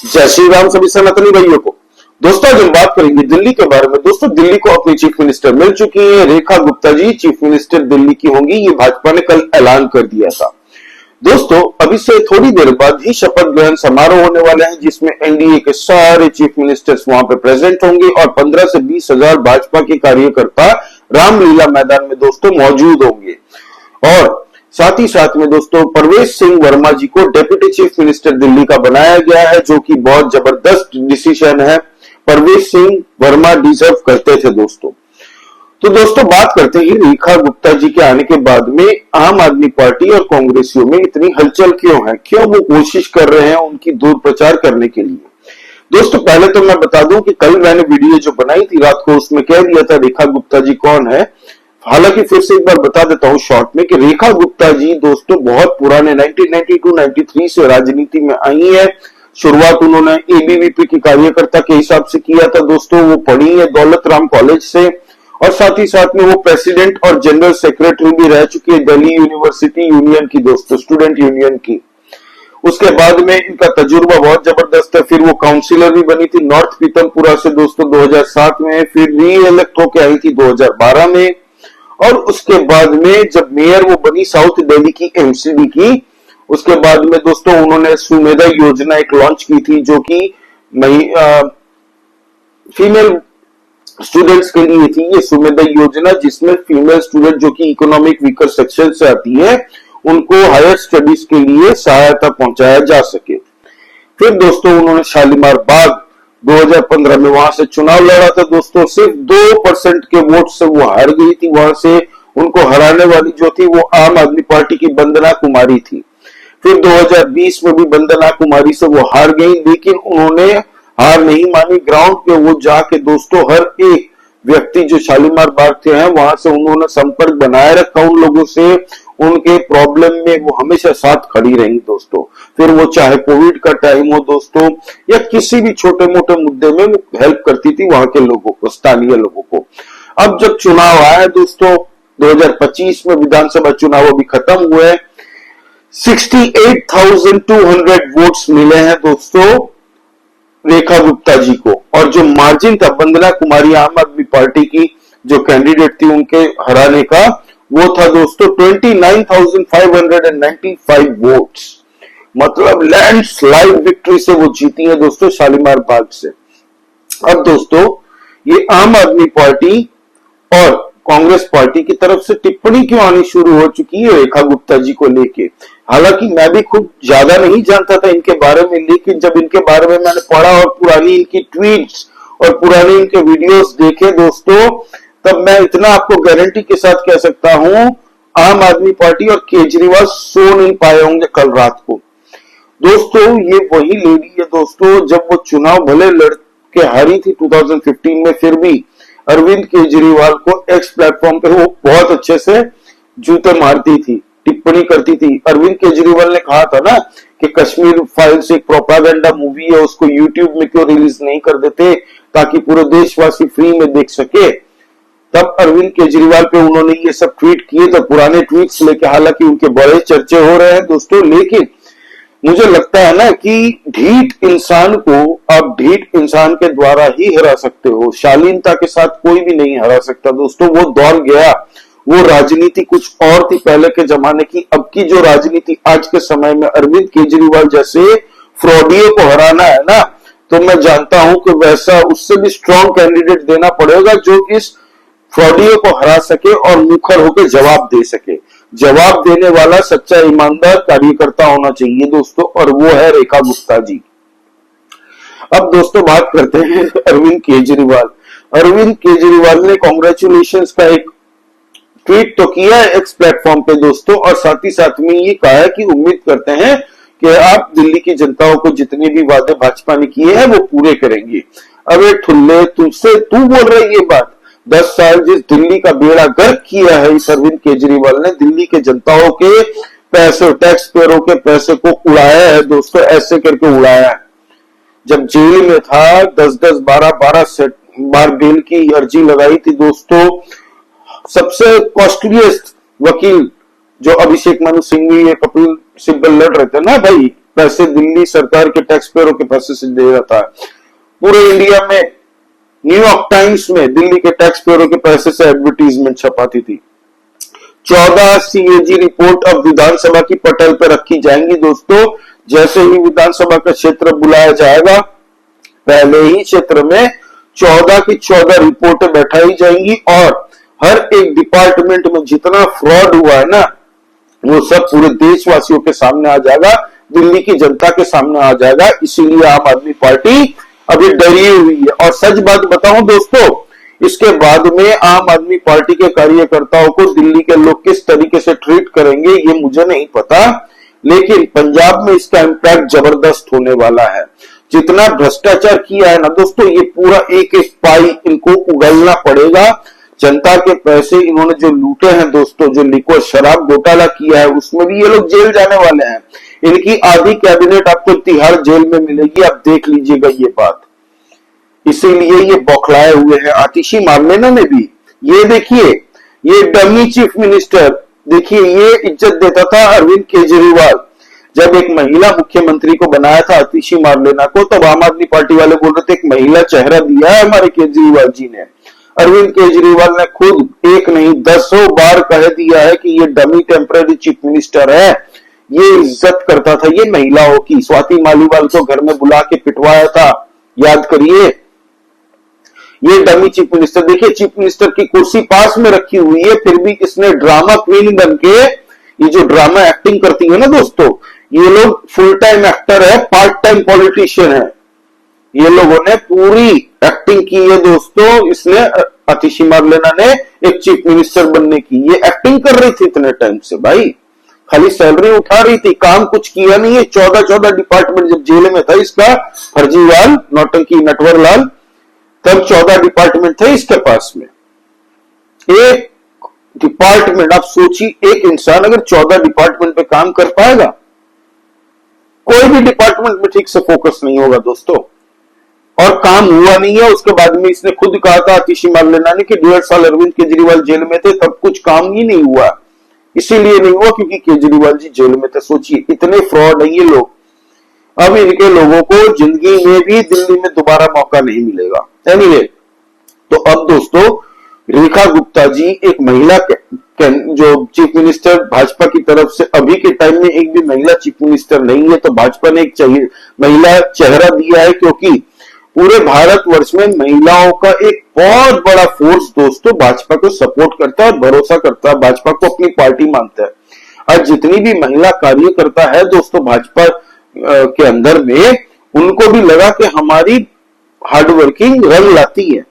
जय श्री राम सभी सनातनी भाइयों को। दोस्तों आज हम बात करेंगे दिल्ली के बारे में। दोस्तों दिल्ली को अपनी चीफ मिनिस्टर मिल चुकी है। रेखा गुप्ता जी चीफ मिनिस्टर दिल्ली की होंगी, ये भाजपा ने कल ऐलान कर दिया था। दोस्तों अभी से थोड़ी देर बाद ही शपथ ग्रहण समारोह होने वाले हैं, जिसमें एनडीए के सारे चीफ मिनिस्टर्स वहां पे प्रेजेंट होंगे और 15 से 20 हजार भाजपा के कार्यकर्ता रामलीला मैदान में दोस्तों मौजूद होंगे। और साथ ही साथ में दोस्तों परवेश सिंह वर्मा जी को डेप्यूटी चीफ मिनिस्टर दिल्ली का बनाया गया है, जो कि बहुत जबरदस्त डिसीजन है। परवेश सिंह वर्मा डिजर्व करते थे दोस्तों। तो दोस्तों बात करते हैं रेखा गुप्ता जी के आने के बाद में आम आदमी पार्टी और कांग्रेसियों में इतनी हलचल क्यों है, क्यों वो कोशिश कर रहे हैं उनकी दूर प्रचार करने के लिए। दोस्तों पहले तो मैं बता दूं कि कल मैंने वीडियो जो बनाई थी रात को, उसमें कह दिया था रेखा गुप्ता जी कौन है। हालांकि फिर से एक बार बता देता हूं शॉर्ट में कि रेखा गुप्ता जी दोस्तों बहुत पुराने 1992-93 से राजनीति में आई है। शुरुआत उन्होंने एबीवीपी की कार्यकर्ता के हिसाब से किया था दोस्तों। वो पढ़ी है दौलत राम कॉलेज से और साथ ही साथ में वो प्रेसिडेंट और जनरल सेक्रेटरी भी रह चुकी है दिल्ली यूनिवर्सिटी यूनियन की दोस्तों, स्टूडेंट यूनियन की। उसके बाद में इनका तजुर्बा बहुत जबरदस्त है। फिर वो काउंसिलर भी बनी थी नॉर्थ पीतमपुरा से दोस्तों 2007 में, फिर री इलेक्ट होकर आई थी 2012 में। और उसके बाद में जब मेयर वो बनी साउथ दिल्ली की एमसीडी की, उसके बाद में दोस्तों उन्होंने सुमेधा योजना एक लॉन्च की थी, जो कि फीमेल स्टूडेंट्स के लिए थी ये सुमेधा योजना, जिसमें फीमेल स्टूडेंट जो कि इकोनॉमिक वीकर सेक्शन से आती है उनको हायर स्टडीज के लिए सहायता पहुंचाया जा सके। फिर दोस्तों उन्होंने शालीमार बाग 2015 में वहां से चुनाव लड़ा था दोस्तों। सिर्फ 2% के वोट से वो हार गई थी। वहां से उनको हराने वाली जो थी वो आम आदमी पार्टी की वंदना कुमारी थी। फिर 2020 में भी वंदना कुमारी से वो हार गई, लेकिन उन्होंने हार नहीं मानी। ग्राउंड पे वो जाके दोस्तों हर एक व्यक्ति जो शालीमार बाग थे हैं वहां से उन्होंने संपर्क बनाए रखा उन लोगों से। उनके प्रॉब्लम में वो हमेशा साथ खड़ी रही दोस्तों। फिर वो चाहे कोविड का टाइम हो दोस्तों या किसी भी छोटे मोटे मुद्दे में वो हेल्प करती थी वहां के लोगों को, स्थानीय लोगों को। अब जब चुनाव आया दोस्तों 2025 में, विधानसभा चुनाव अभी खत्म हुए, 68,200 वोट्स मिले हैं दोस्तों रेखा गुप्ता जी को। और जो मार्जिन था वंदना कुमारी आम आदमी पार्टी की जो कैंडिडेट थी उनके हराने का, वो था दोस्तों 29,595 वोट्स। मतलब लैंडस्लाइड विक्ट्री से वो जीती है दोस्तों शालीमार बाग से। अब दोस्तों ये आम आदमी पार्टी और कांग्रेस पार्टी की तरफ से टिप्पणी क्यों आनी शुरू हो चुकी है रेखा गुप्ता जी को लेके। हालांकि मैं भी खुद ज्यादा नहीं जानता था इनके बारे में, लेकिन जब इनके बारे में मैंने पढ़ा और पुरानी इनकी ट्वीट्स और पुराने इनके वीडियोस देखे दोस्तों, तब मैं इतना आपको गारंटी के साथ कह सकता हूं आम आदमी पार्टी और केजरीवाल सो नहीं पाए होंगे कल रात को। दोस्तों ये वही लेडी है दोस्तों, जब वो चुनाव भले लड़ के हारी थी 2015 में, फिर भी अरविंद केजरीवाल को एक्स प्लेटफॉर्म पे वो बहुत अच्छे से जूते मारती थी, टिप्पणी करती थी। अरविंद केजरीवाल ने कहा था ना कि कश्मीर फाइल्स एक प्रोपागेंडा मूवी है, उसको यूट्यूब में क्यों रिलीज नहीं कर देते ताकि पूरे देशवासी फ्री में देख सके। तब अरविंद केजरीवाल पे उन्होंने ये सब ट्वीट किए थे, पुराने ट्वीट्स लेके। हालांकि उनके बड़े चर्चे हो रहे हैं दोस्तों, लेकिन मुझे लगता है ना कि ढीठ इंसान को आप ढीठ इंसान के द्वारा ही हरा सकते हो, शालीनता के साथ कोई भी नहीं हरा सकता दोस्तों। वो दौर गया, वो राजनीति कुछ और थी पहले के जमाने की। अब की जो राजनीति आज के समय में अरविंद केजरीवाल जैसे फ्रॉडियो को हराना है ना, तो मैं जानता हूं कि वैसा उससे भी स्ट्रॉन्ग कैंडिडेट देना पड़ेगा जो इस फ्रॉडियो को हरा सके और मुखर होकर जवाब दे सके। जवाब देने वाला सच्चा ईमानदार कार्यकर्ता होना चाहिए दोस्तों, और वो है रेखा गुप्ता जी। अब दोस्तों बात करते हैं अरविंद केजरीवाल। अरविंद केजरीवाल ने कांग्रेचुलेशंस का एक ट्वीट तो किया है एक्स प्लेटफॉर्म पे दोस्तों, और साथ ही साथ में ये कहा है कि उम्मीद करते हैं कि आप दिल्ली की जनताओं को जितने भी वादे भाजपा ने किए हैं वो पूरे करेंगे। अबे ठुल्ले, तुझसे तू बोल रही है ये बात। 10 साल जिस दिल्ली का बेड़ा गर्क किया है इस अरविंद केजरीवाल ने, दिल्ली के जनताओं के पैसे, टैक्स पेयरों के पैसे को उड़ाया है दोस्तों, ऐसे करके उड़ाया है। जब जेल में था 10-10, 12-12 बार बेल की अर्जी लगाई थी दोस्तों। सबसे कॉस्टलीस्ट वकील जो अभिषेक मनु सिंघवी या कपिल सिब्बल लड़ रहे थे ना भाई, पैसे दिल्ली सरकार के टैक्स पेयरों के पैसे से दे रहा था। पूरे इंडिया में न्यूयॉर्क टाइम्स में दिल्ली के टैक्स पेयरों के पैसे से एडवर्टीजमेंट छपाती थी। 14 सीएजी रिपोर्ट अब विधानसभा की पटल पर रखी जाएंगी दोस्तों। जैसे ही विधानसभा का क्षेत्र बुलाया जाएगा, पहले ही क्षेत्र में 14 की 14 रिपोर्टें बैठाई जाएंगी और हर एक डिपार्टमेंट में जितना फ्रॉड हुआ है ना, वो सब पूरे देशवासियों के सामने आ जाएगा, दिल्ली की जनता के सामने आ जाएगा। इसीलिए आम आदमी पार्टी अभी डरी हुई है। और सच बात बताऊं दोस्तों, इसके बाद में आम आदमी पार्टी के कार्यकर्ताओं को दिल्ली के लोग किस तरीके से ट्रीट करेंगे ये मुझे नहीं पता, लेकिन पंजाब में इसका इम्पैक्ट जबरदस्त होने वाला है। जितना भ्रष्टाचार किया है ना दोस्तों, ये पूरा एक एक पाई इनको उगलना पड़ेगा। जनता के पैसे इन्होंने जो लूटे हैं दोस्तों, जो लिक्विड शराब घोटाला किया है, उसमें भी ये लोग जेल जाने वाले हैं। इनकी आधी कैबिनेट आपको तिहाड़ जेल में मिलेगी, आप देख लीजिएगा ये बात। इसीलिए ये बौखलाए हुए हैं। आतिशी मारलेना ने भी, ये देखिए, ये डमी चीफ मिनिस्टर, देखिए ये इज्जत देता था अरविंद केजरीवाल। जब एक महिला मुख्यमंत्री को बनाया था आतिशी मारलेना को, तब आम आदमी पार्टी वाले बोल रहे थे एक महिला चेहरा दिया है हमारे केजरीवाल जी ने। अरविंद केजरीवाल ने खुद एक नहीं 10 बार कह दिया है कि ये डमी टेम्पररी चीफ मिनिस्टर है। ये इज्जत करता था ये महिलाओं की। स्वाति मालीवाल को घर में बुला के पिटवाया था, याद करिए। ये डमी चीफ मिनिस्टर, देखिए चीफ मिनिस्टर की कुर्सी पास में रखी हुई है, फिर भी इसने ड्रामा क्वीन बन के, ये जो ड्रामा एक्टिंग करती है ना दोस्तों, ये लोग फुल टाइम एक्टर है, पार्ट टाइम पॉलिटिशियन है। ये लोगों ने पूरी एक्टिंग की है दोस्तों। इसने आतिशी मारलेना ने एक चीफ मिनिस्टर बनने की, ये एक्टिंग कर रही थी इतने टाइम से भाई, खाली सैलरी उठा रही थी, काम कुछ किया नहीं है। 14 डिपार्टमेंट, जब जेल में था इसका फर्जीवाल नौटंकी नटवरलाल, तब 14 डिपार्टमेंट थे इसके पास में। एक डिपार्टमेंट, आप सोचिए एक इंसान अगर 14 डिपार्टमेंट पे काम कर पाएगा, कोई भी डिपार्टमेंट में ठीक से फोकस नहीं होगा दोस्तों। और काम हुआ नहीं है। उसके बाद में इसने खुद कहा था आतिशी मारलेना ने कि 1.5 साल अरविंद केजरीवाल जेल में थे, तब कुछ काम ही नहीं हुआ। इसीलिए नहीं हुआ क्योंकि केजरीवाल जी जेल में थे। सोचिए इतने फ्रॉड है ये लोग। अब इनके लोगों को जिंदगी में भी दिल्ली में दोबारा मौका नहीं मिलेगा। एनीवे, तो अब दोस्तों रेखा गुप्ता जी एक महिला जो चीफ मिनिस्टर भाजपा की तरफ से, अभी के टाइम में एक भी महिला चीफ मिनिस्टर नहीं है, तो भाजपा ने एक महिला चेहरा दिया है, क्योंकि पूरे भारतवर्ष में महिलाओं का एक बहुत बड़ा फोर्स दोस्तों भाजपा को सपोर्ट करता है, भरोसा करता है, भाजपा को अपनी पार्टी मानता है। आज जितनी भी महिला कार्यकर्ता है दोस्तों भाजपा के अंदर में, उनको भी लगा कि हमारी हार्डवर्किंग रंग लाती है।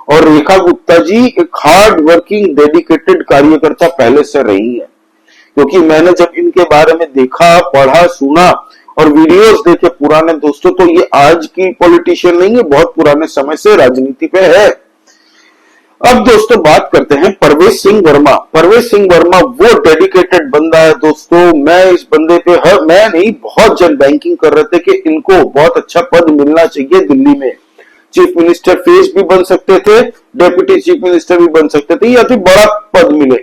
और रेखा गुप्ता जी एक हार्ड वर्किंग डेडिकेटेड कार्यकर्ता पहले से रही है, क्योंकि मैंने जब इनके बारे में देखा, पढ़ा, सुना और वीडियोस देखे पुराने दोस्तों, तो ये आज की पॉलिटिशियन नहीं है, बहुत पुराने समय से राजनीति पे है। अब दोस्तों बात करते हैं परवेश सिंह वर्मा। परवेश सिंह वर्मा वो डेडिकेटेड बंदा है दोस्तों। मैं इस बंदे पे मैं नहीं, बहुत जन बैंकिंग कर रहे थे कि इनको बहुत अच्छा पद मिलना चाहिए दिल्ली में। चीफ मिनिस्टर फेस भी बन सकते थे, डेप्यूटी चीफ मिनिस्टर भी बन सकते थे, या फिर बड़ा पद मिले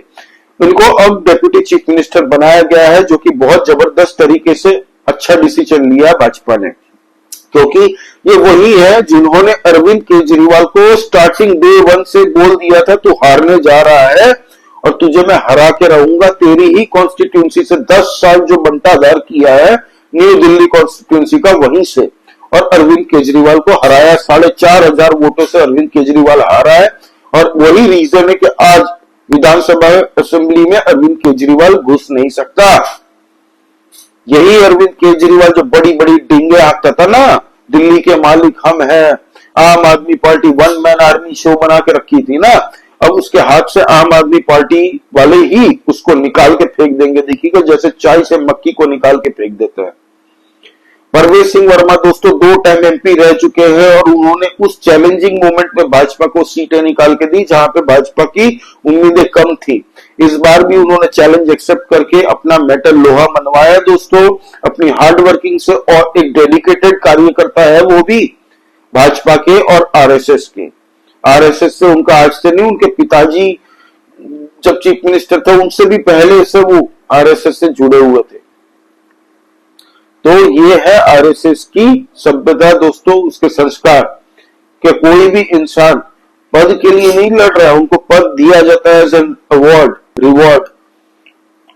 इनको। अब डेप्यूटी चीफ मिनिस्टर बनाया गया है, जो कि बहुत जबरदस्त तरीके से अच्छा डिसीजन लिया भाजपा ने, क्योंकि ये वही है जिन्होंने अरविंद केजरीवाल को स्टार्टिंग डे 1 से बोल दिया था तू हारने जा रहा है और तुझे मैं हरा के रहूंगा। तेरी ही कॉन्स्टिट्यूंसी से 10 साल जो बंटाधार किया है न्यू दिल्ली कॉन्स्टिट्यूंसी का, वहीं से, और अरविंद केजरीवाल को हराया। 4,500 वोटों से अरविंद केजरीवाल हारा है। और वही रीजन है कि आज विधानसभा असेंबली में अरविंद केजरीवाल घुस नहीं सकता। यही अरविंद केजरीवाल जो बड़ी बड़ी डिंगे हाँकता था ना, दिल्ली के मालिक हम हैं, आम आदमी पार्टी 1 मैन आर्मी शो बना के रखी थी ना, अब उसके हाथ से आम आदमी पार्टी वाले ही उसको निकाल के फेंक देंगे। देखिएगा जैसे चाय से मक्खी को निकाल के फेंक देते हैं। परवेश सिंह वर्मा दोस्तों 2 टाइम एमपी रह चुके हैं और उन्होंने उस चैलेंजिंग मोमेंट में भाजपा को सीटें निकाल के दी जहां पे भाजपा की उम्मीदें कम थी। इस बार भी उन्होंने चैलेंज एक्सेप्ट करके अपना मेटल लोहा मनवाया दोस्तों, अपनी हार्ड वर्किंग से। और एक डेडिकेटेड कार्यकर्ता है वो भी भाजपा के और आरएसएस के। आरएसएस से उनका आज से नहीं, उनके पिताजी जब चीफ मिनिस्टर थे उनसे भी पहले से वो आरएसएस से जुड़े हुए थे। तो ये है आरएसएस की सभ्यता दोस्तों, उसके संस्कार कि कोई भी इंसान पद के लिए नहीं लड़ रहा है, उनको पद दिया जाता है एज एन अवार्ड, रिवॉर्ड।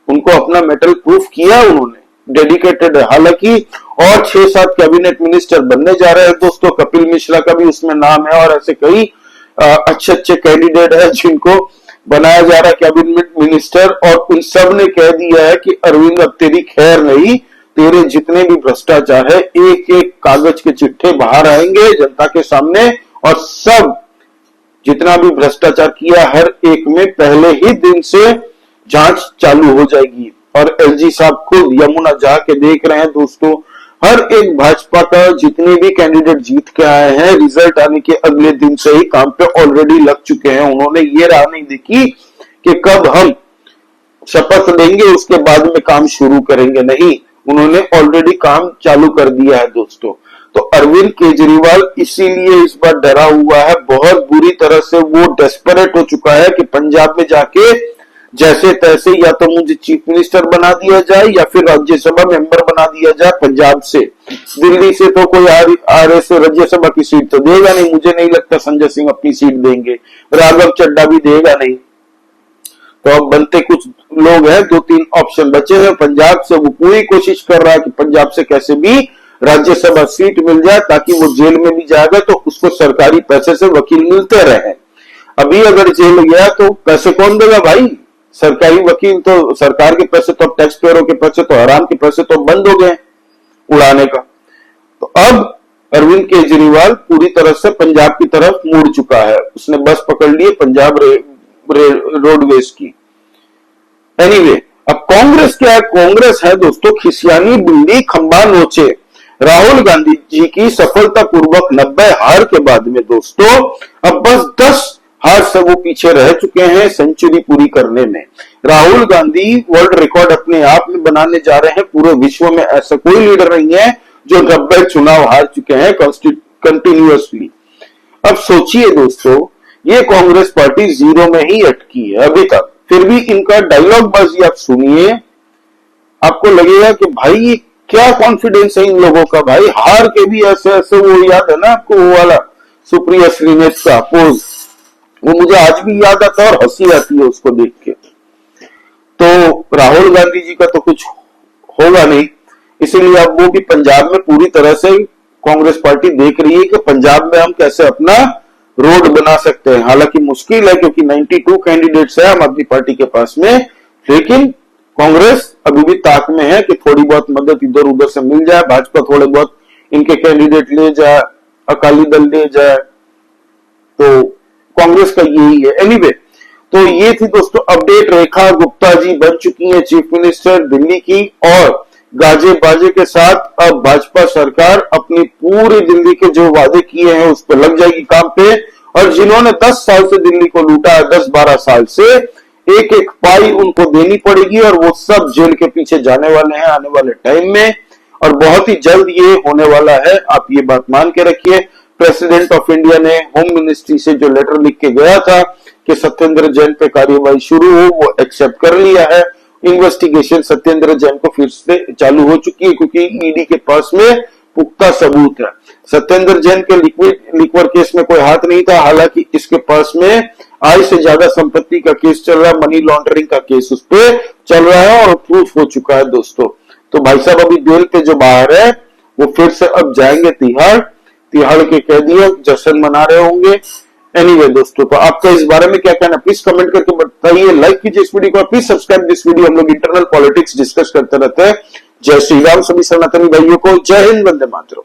उनको अपना मेटल प्रूफ किया उन्होंने, डेडिकेटेड है। हालांकि और 6-7 कैबिनेट मिनिस्टर बनने जा रहे हैं दोस्तों, कपिल मिश्रा का भी उसमें नाम है और ऐसे कई अच्छे अच्छे कैंडिडेट है जिनको बनाया जा रहा है कैबिनेट मिनिस्टर। और उन सब ने कह दिया है कि अरविंद अब तेरी खैर नहीं, तेरे जितने भी भ्रष्टाचार है एक एक कागज के चिट्ठे बाहर आएंगे जनता के सामने, और सब जितना भी भ्रष्टाचार किया हर एक में पहले ही दिन से जांच चालू हो जाएगी। और एलजी साहब खुद यमुना जा के देख रहे हैं दोस्तों, हर एक भाजपा का जितने भी कैंडिडेट जीत के आए हैं, रिजल्ट आने के अगले दिन से ही काम पे ऑलरेडी लग चुके हैं। उन्होंने ये राह नहीं देखी कि कब हम शपथ लेंगे उसके बाद में काम शुरू करेंगे, नहीं, उन्होंने ऑलरेडी काम चालू कर दिया है दोस्तों। तो अरविंद केजरीवाल इसीलिए इस बार डरा हुआ है, बहुत बुरी तरह से वो डेस्परेट हो चुका है कि पंजाब में जाके जैसे तैसे या तो मुझे चीफ मिनिस्टर बना दिया जाए या फिर राज्यसभा मेंबर बना दिया जाए पंजाब से। दिल्ली से तो कोई आरएस राज्यसभा की सीट तो देगा नहीं, मुझे नहीं लगता संजय सिंह अपनी सीट देंगे, राघव चड्ढा भी देगा नहीं। तो अब बनते कुछ लोग हैं, 2-3 ऑप्शन बचे हैं पंजाब से। वो पूरी कोशिश कर रहा है कि पंजाब से कैसे भी राज्यसभा सीट मिल जाए, ताकि वो जेल में भी जाएगा तो उसको सरकारी पैसे से वकील मिलते रहे। अभी अगर जेल गया तो पैसे कौन देगा भाई? सरकारी वकील तो, सरकार के पैसे तो, टैक्स पेयरों के पैसे तो, आराम के पैसे तो बंद हो गए उड़ाने का। तो अब अरविंद केजरीवाल पूरी तरह से पंजाब की तरफ मुड़ चुका है, उसने बस पकड़ ली पंजाब रोडवेज की। एनीवे, अब कांग्रेस क्या है? कांग्रेस है दोस्तों खिसियानी बिल्ली खंबा नोचे। राहुल गांधी जी की सफलतापूर्वक 90 हार के बाद में दोस्तों अब बस 10 हार से वो पीछे रह चुके हैं सेंचुरी पूरी करने में। राहुल गांधी वर्ल्ड रिकॉर्ड अपने आप में बनाने जा रहे हैं। पूरे विश्व में ऐसा कोई लीडर नहीं है जो 90 चुनाव हार चुके हैं कंटिन्यूअसली। अब सोचिए दोस्तों, ये कांग्रेस पार्टी 0 में ही अटकी है अभी तक, फिर भी इनका डायलॉग बाजी आप सुनिए, आपको लगेगा कि भाई ये क्या कॉन्फिडेंस है इन लोगों का। भाई हार के भी ऐसे ऐसे, वो याद है ना आपको वो वाला सुप्रिया श्रीनेश का पोज, वो मुझे आज भी याद आता है और हंसी आती है उसको देख के। तो राहुल गांधी जी का तो कुछ होगा नहीं, इसीलिए अब वो भी पंजाब में पूरी तरह से कांग्रेस पार्टी देख रही है कि पंजाब में हम कैसे अपना रोड बना सकते हैं। हालांकि मुश्किल है क्योंकि 92 कैंडिडेट्स है आम आदमी पार्टी के पास में, लेकिन कांग्रेस अभी भी ताक में है कि थोड़ी बहुत मदद इधर उधर से मिल जाए, भाजपा थोड़े बहुत इनके कैंडिडेट ले जाए, अकाली दल ले जाए, तो कांग्रेस का यही है। एनीवे, तो ये थी दोस्तों अपडेट। रेखा गुप्ता जी बन चुकी हैं चीफ मिनिस्टर दिल्ली की, और गाजे बाजे के साथ अब भाजपा सरकार अपनी पूरी दिल्ली के जो वादे किए हैं उस पर लग जाएगी काम पे। और जिन्होंने 10 साल से दिल्ली को लूटा है, 10-12 साल से, एक एक पाई उनको देनी पड़ेगी और वो सब जेल के पीछे जाने वाले हैं आने वाले टाइम में, और बहुत ही जल्द ये होने वाला है, आप ये बात मान के रखिए। प्रेसिडेंट ऑफ इंडिया ने होम मिनिस्ट्री से जो लेटर लिख के गया था कि सत्येंद्र जैन पे कार्यवाही शुरू हो, वो एक्सेप्ट कर लिया है। इन्वेस्टिगेशन सत्येंद्र जैन को फिर से चालू हो चुकी है क्योंकि ईडी के पास में पुख्ता सबूत है। सत्येंद्र जैन के लिक्वर केस में कोई हाथ नहीं था, हालांकि इसके पास में आय से ज्यादा संपत्ति का केस चल रहा है, मनी लॉन्ड्रिंग का केस उस पर चल रहा है और प्रूफ हो चुका है दोस्तों। तो भाई साहब अभी बेल पे जो बाहर है वो फिर से अब जाएंगे तिहाड़ के कैदी जश्न मना रहे होंगे। एनीवे दोस्तों, तो आपका इस बारे में क्या कहना प्लीज कमेंट करके बताइए, लाइक कीजिए इस वीडियो को, प्लीज सब्सक्राइब दिस वीडियो। हम लोग इंटरनल पॉलिटिक्स डिस्कस करते रहते हैं। जय श्री राम सभी सनातनी भाइयों को, जय हिंद, वंदे मातरम।